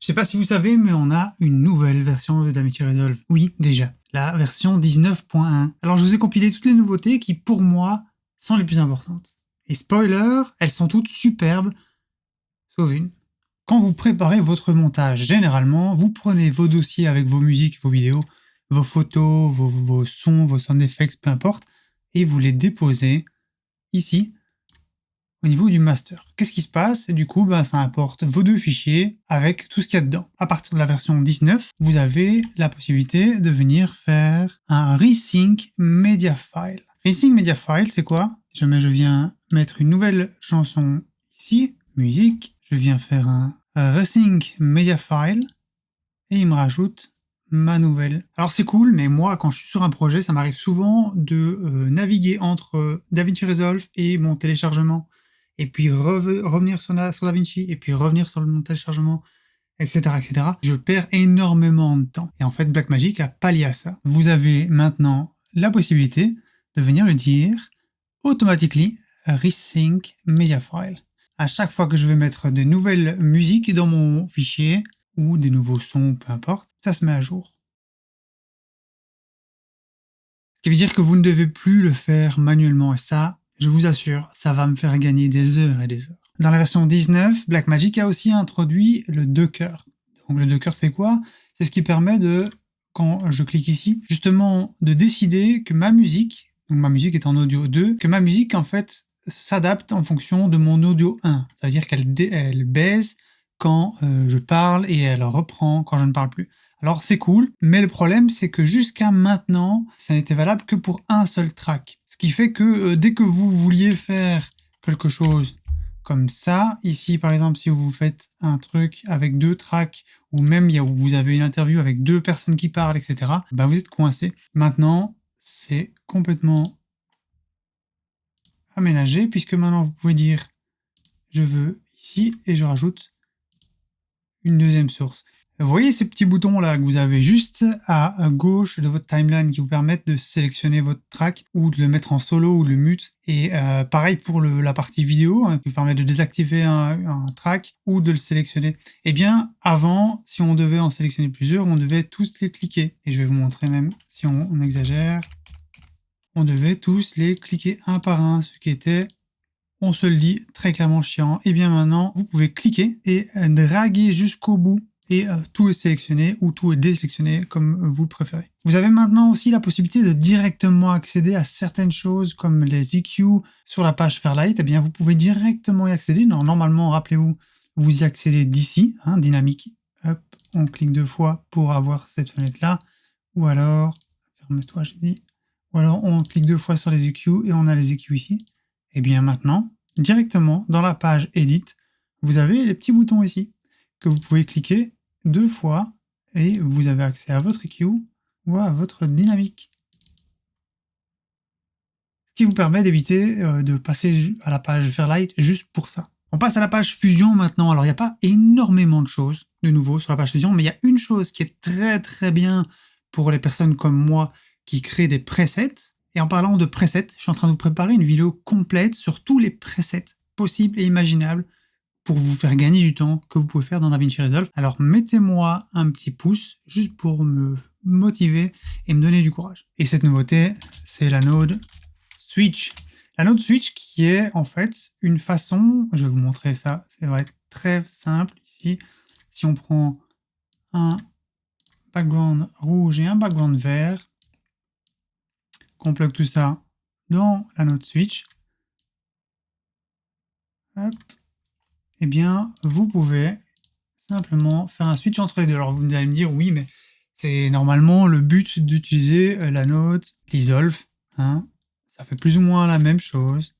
Je sais pas si vous savez, mais on a une nouvelle version de DaVinci Resolve. Oui, déjà. La version 19.1. Alors je vous ai compilé toutes les nouveautés qui, pour moi, sont les plus importantes. Et spoiler, elles sont toutes superbes, sauf une. Quand vous préparez votre montage, généralement, vous prenez vos dossiers avec vos musiques, vos vidéos, vos photos, vos sons, vos sound effects, peu importe, et vous les déposez ici, au niveau du master. Qu'est-ce qui se passe? Du coup, ça importe vos deux fichiers avec tout ce qu'il y a dedans. À partir de la version 19, vous avez la possibilité de venir faire un Resync Media File. Resync Media File, c'est quoi? Si jamais je viens mettre une nouvelle chanson ici, musique, je viens faire un Resync Media File et il me rajoute ma nouvelle. Alors c'est cool, mais moi, quand je suis sur un projet, ça m'arrive souvent de naviguer entre DaVinci Resolve et mon téléchargement, et puis revenir sur DaVinci, et puis revenir sur mon téléchargement, etc., etc. Je perds énormément de temps. Et en fait, Blackmagic a pallié à ça. Vous avez maintenant la possibilité de venir le dire automatically resync media file. À chaque fois que je vais mettre de nouvelles musiques dans mon fichier, ou des nouveaux sons, peu importe, ça se met à jour. Ce qui veut dire que vous ne devez plus le faire manuellement, et ça, je vous assure, ça va me faire gagner des heures et des heures. Dans la version 19, Blackmagic a aussi introduit le Docker. Donc le Docker, c'est quoi? C'est ce qui permet de, quand je clique ici, justement de décider que ma musique, donc ma musique est en audio 2, que ma musique, en fait, s'adapte en fonction de mon audio 1. Ça veut dire qu'elle baisse quand je parle et elle reprend quand je ne parle plus. Alors c'est cool, mais le problème c'est que jusqu'à maintenant, ça n'était valable que pour un seul track. Ce qui fait que dès que vous vouliez faire quelque chose comme ça, ici par exemple si vous faites un truc avec deux tracks, ou même où vous avez une interview avec deux personnes qui parlent, etc., vous êtes coincé. Maintenant, c'est complètement aménagé, puisque maintenant vous pouvez dire je veux ici, et je rajoute une deuxième source. Vous voyez ces petits boutons là que vous avez juste à gauche de votre timeline qui vous permettent de sélectionner votre track ou de le mettre en solo ou de le mute. Et pareil pour la partie vidéo qui vous permet de désactiver un track ou de le sélectionner. Eh bien avant, si on devait en sélectionner plusieurs, on devait tous les cliquer. Et je vais vous montrer même si on exagère. On devait tous les cliquer un par un, ce qui était, on se le dit, très clairement chiant. Et bien maintenant, vous pouvez cliquer et draguer jusqu'au bout et tout est sélectionné ou tout est désélectionné comme vous le préférez. Vous avez maintenant aussi la possibilité de directement accéder à certaines choses comme les EQ sur la page Fairlight. Eh bien, vous pouvez directement y accéder. Normalement, rappelez-vous, vous y accédez d'ici, dynamique. Hop, on clique deux fois pour avoir cette fenêtre-là. Ou alors, ferme-toi, j'ai dit. Ou alors, on clique deux fois sur les EQ et on a les EQ ici. Et bien maintenant, directement dans la page Edit, vous avez les petits boutons ici que vous pouvez cliquer deux fois et vous avez accès à votre EQ ou à votre dynamique. Ce qui vous permet d'éviter de passer à la page Fairlight juste pour ça. On passe à la page Fusion maintenant. Alors il n'y a pas énormément de choses de nouveau sur la page Fusion, mais il y a une chose qui est très très bien pour les personnes comme moi qui créent des presets. Et en parlant de presets, je suis en train de vous préparer une vidéo complète sur tous les presets possibles et imaginables pour vous faire gagner du temps que vous pouvez faire dans DaVinci Resolve. Alors mettez-moi un petit pouce juste pour me motiver et me donner du courage. Et cette nouveauté, c'est la Node Switch. La Node Switch qui est en fait une façon, je vais vous montrer ça, ça va être très simple ici. Si on prend un background rouge et un background vert, qu'on plug tout ça dans la Node Switch, hop, eh bien, vous pouvez simplement faire un switch entre les deux. Alors, vous allez me dire, oui, mais c'est normalement le but d'utiliser la Node Dissolve. Ça fait plus ou moins la même chose.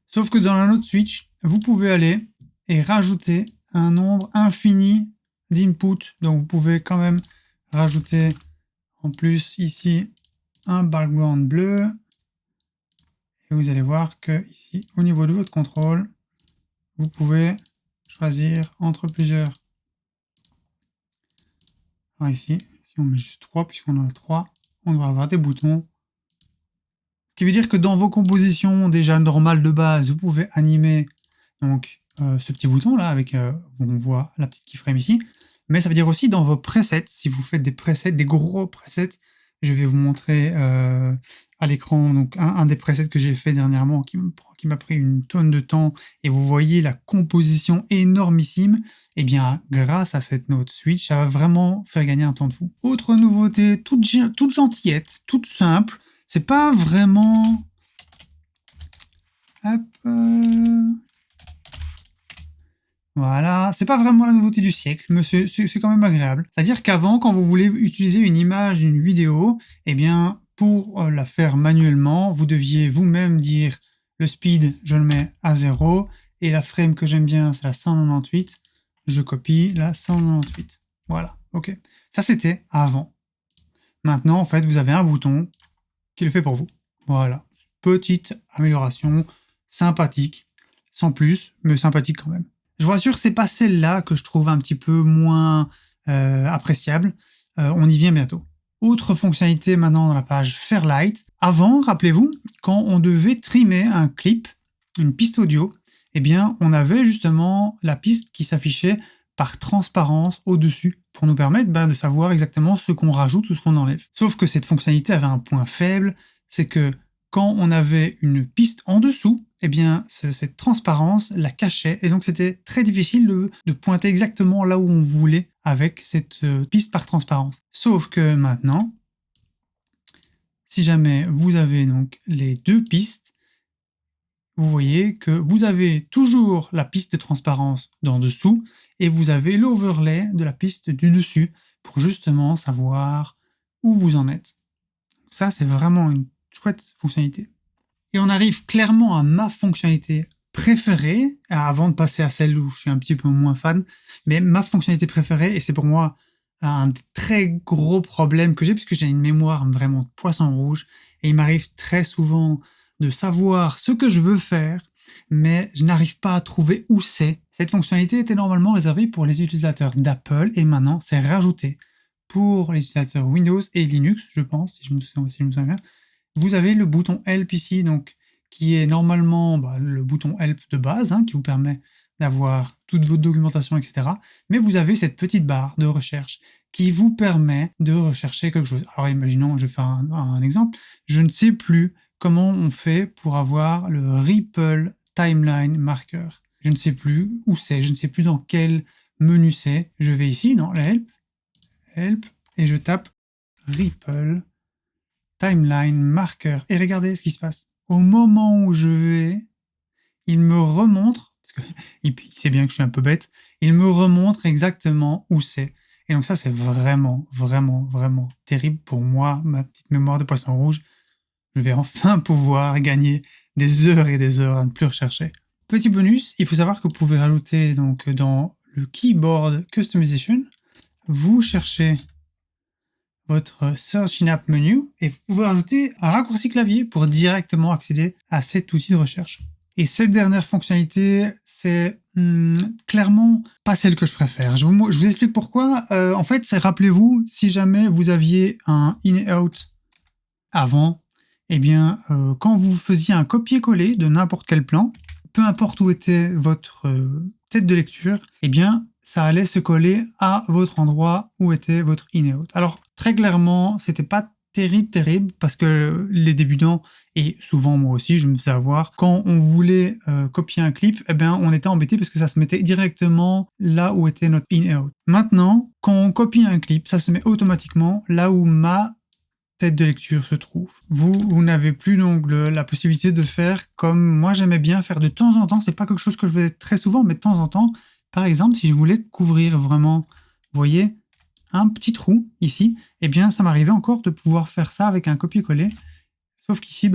Sauf que dans la Node Switch, vous pouvez aller et rajouter un nombre infini d'inputs. Donc, vous pouvez quand même rajouter en plus ici un background bleu. Et vous allez voir que ici, au niveau de votre contrôle, vous pouvez choisir entre plusieurs. Alors ici, si on met juste 3, puisqu'on en a 3, on devra avoir des boutons. Ce qui veut dire que dans vos compositions déjà normales de base, vous pouvez animer donc ce petit bouton là avec on voit la petite keyframe ici, mais ça veut dire aussi dans vos presets, si vous faites des presets, des gros presets, je vais vous montrer à l'écran donc un des presets que j'ai fait dernièrement qui m'a pris une tonne de temps et vous voyez la composition énormissime. Et bien grâce à cette note switch, ça va vraiment faire gagner un temps de fou. Autre nouveauté, toute gentillette, toute simple, c'est pas vraiment... Hop, voilà, c'est pas vraiment la nouveauté du siècle, mais c'est quand même agréable. C'est-à-dire qu'avant, quand vous voulez utiliser une image d'une vidéo, eh bien, pour la faire manuellement, vous deviez vous-même dire le speed, je le mets à 0, et la frame que j'aime bien, c'est la 198, je copie la 198. Voilà, ok. Ça, c'était avant. Maintenant, en fait, vous avez un bouton qui le fait pour vous. Voilà, petite amélioration, sympathique, sans plus, mais sympathique quand même. Je vous rassure, c'est pas celle-là que je trouve un petit peu moins appréciable. On y vient bientôt. Autre fonctionnalité maintenant dans la page Fairlight. Avant, rappelez-vous, quand on devait trimer un clip, une piste audio, eh bien, on avait justement la piste qui s'affichait par transparence au-dessus pour nous permettre de savoir exactement ce qu'on rajoute ou ce qu'on enlève. Sauf que cette fonctionnalité avait un point faible, c'est que quand on avait une piste en dessous, eh bien, cette transparence la cachait, et donc c'était très difficile de pointer exactement là où on voulait avec cette piste par transparence. Sauf que maintenant, si jamais vous avez donc les deux pistes, vous voyez que vous avez toujours la piste de transparence d'en dessous, et vous avez l'overlay de la piste du dessus, pour justement savoir où vous en êtes. Ça, c'est vraiment une chouette fonctionnalité. Et on arrive clairement à ma fonctionnalité préférée, avant de passer à celle où je suis un petit peu moins fan, mais ma fonctionnalité préférée, et c'est pour moi un très gros problème que j'ai, puisque j'ai une mémoire vraiment de poisson rouge, et il m'arrive très souvent de savoir ce que je veux faire, mais je n'arrive pas à trouver où c'est. Cette fonctionnalité était normalement réservée pour les utilisateurs d'Apple, et maintenant c'est rajouté pour les utilisateurs Windows et Linux, je pense, si je me souviens bien. Vous avez le bouton Help ici, donc, qui est normalement le bouton Help de base, qui vous permet d'avoir toute votre documentation, etc. Mais vous avez cette petite barre de recherche qui vous permet de rechercher quelque chose. Alors imaginons, je vais faire un exemple, je ne sais plus comment on fait pour avoir le Ripple Timeline Marker. Je ne sais plus où c'est, je ne sais plus dans quel menu c'est. Je vais ici dans la Help, et je tape Ripple Timeline Marker. Et regardez ce qui se passe. Au moment où je vais, il me remontre, parce qu'il sait bien que je suis un peu bête, il me remontre exactement où c'est. Et donc ça, c'est vraiment, vraiment, vraiment terrible pour moi, ma petite mémoire de poisson rouge. Je vais enfin pouvoir gagner des heures et des heures à ne plus rechercher. Petit bonus, il faut savoir que vous pouvez rajouter donc dans le Keyboard Customization, vous cherchez votre Search in App menu et vous pouvez rajouter un raccourci clavier pour directement accéder à cet outil de recherche. Et cette dernière fonctionnalité, c'est clairement pas celle que je préfère. Je vous explique pourquoi. En fait, rappelez-vous, si jamais vous aviez un in et out avant, eh bien, quand vous faisiez un copier-coller de n'importe quel plan, peu importe où était votre tête de lecture, eh bien, ça allait se coller à votre endroit où était votre in et out. Alors, très clairement, c'était pas terrible, parce que les débutants, et souvent moi aussi, je me faisais avoir, quand on voulait copier un clip, eh bien, on était embêté parce que ça se mettait directement là où était notre in et out. Maintenant, quand on copie un clip, ça se met automatiquement là où ma tête de lecture se trouve. Vous n'avez plus donc la possibilité de faire comme moi j'aimais bien faire de temps en temps. C'est pas quelque chose que je faisais très souvent, mais de temps en temps, par exemple, si je voulais couvrir vraiment, vous voyez, un petit trou ici, eh bien ça m'arrivait encore de pouvoir faire ça avec un copier-coller. Sauf qu'ici,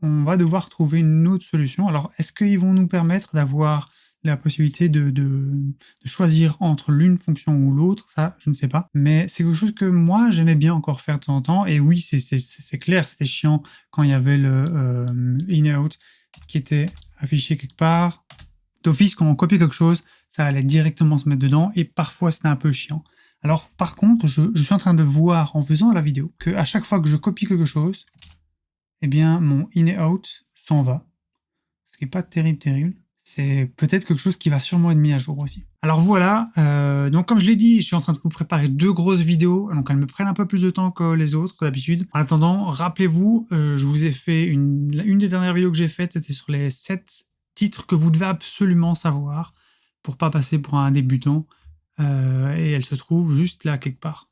on va devoir trouver une autre solution. Alors, est-ce qu'ils vont nous permettre d'avoir la possibilité de choisir entre l'une fonction ou l'autre? Ça, je ne sais pas. Mais c'est quelque chose que moi, j'aimais bien encore faire de temps en temps. Et oui, c'est clair, c'était chiant quand il y avait le in-out qui était affiché quelque part. D'office, quand on copiait quelque chose, ça allait directement se mettre dedans. Et parfois, c'était un peu chiant. Alors, par contre, je suis en train de voir, en faisant la vidéo, qu'à chaque fois que je copie quelque chose, eh bien, mon in et out s'en va. Ce qui n'est pas terrible. c'est peut-être quelque chose qui va sûrement être mis à jour aussi. Alors voilà, donc comme je l'ai dit, je suis en train de vous préparer 2 grosses vidéos, donc elles me prennent un peu plus de temps que les autres d'habitude. En attendant, rappelez-vous, je vous ai fait une des dernières vidéos que j'ai faites, c'était sur les 7 titres que vous devez absolument savoir pour pas passer pour un débutant, et elle se trouve juste là quelque part.